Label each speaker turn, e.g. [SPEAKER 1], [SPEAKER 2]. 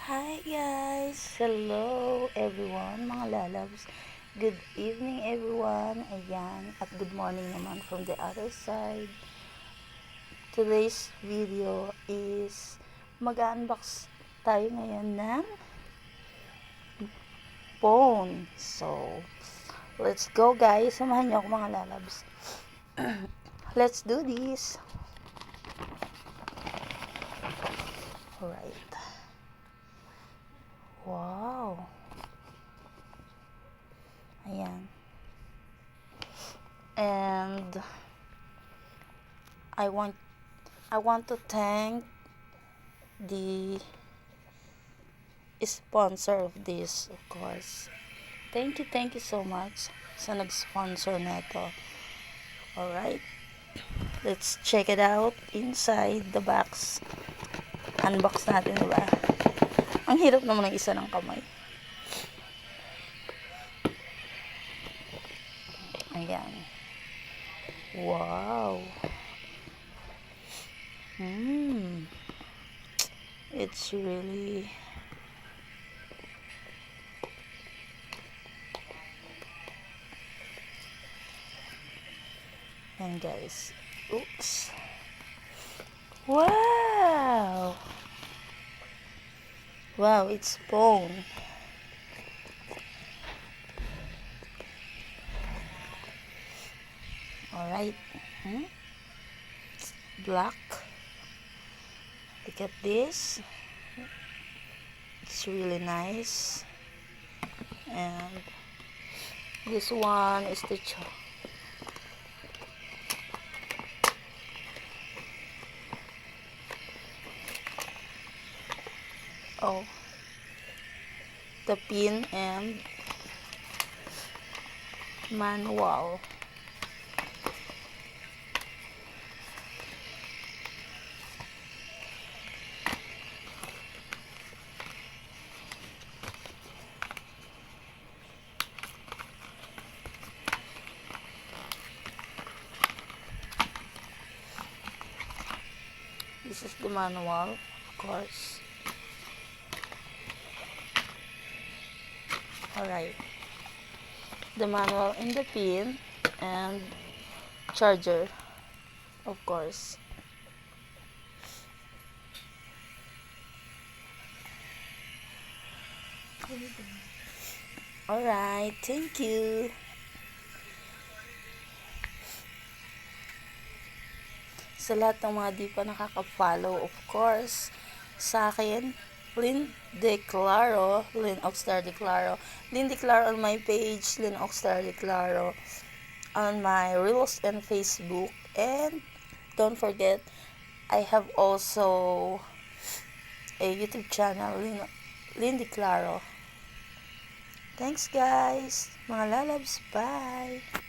[SPEAKER 1] Hi guys! Hello everyone, mga lalabs. Good evening everyone. Ayan. At good morning naman from the other side. Today's video is mag-unbox tayo ngayon ng phone. So, let's go guys. Samahan niyo ako mga lalabs. Let's do this. Alright. Wow. Ayan. And I want to thank the sponsor of this, of course. Thank you so much sa nag-sponsor nito. Alright. Let's check it out inside the box. Unbox natin, diba? Ang hirap naman ng isa ng kamay. Ayan. Wow. It's really and guys. Oops. Wow. Wow, it's phone. Alright. Black. Look at this. It's really nice. And this one is the the pin and manual. This is the manual, of course. Alright. The manual and the pin and charger, of course. Alright, thank you. Sa lahat ng mga di pa nakaka-follow, of course, sa akin, Lynn Declaro, Lynn Oxstar Declaro. Lynn Declaro on my page, Lynn Oxstar Declaro on my Reels and Facebook. And don't forget, I have also a YouTube channel, Lynn Declaro. Thanks guys, mga lalabs, bye!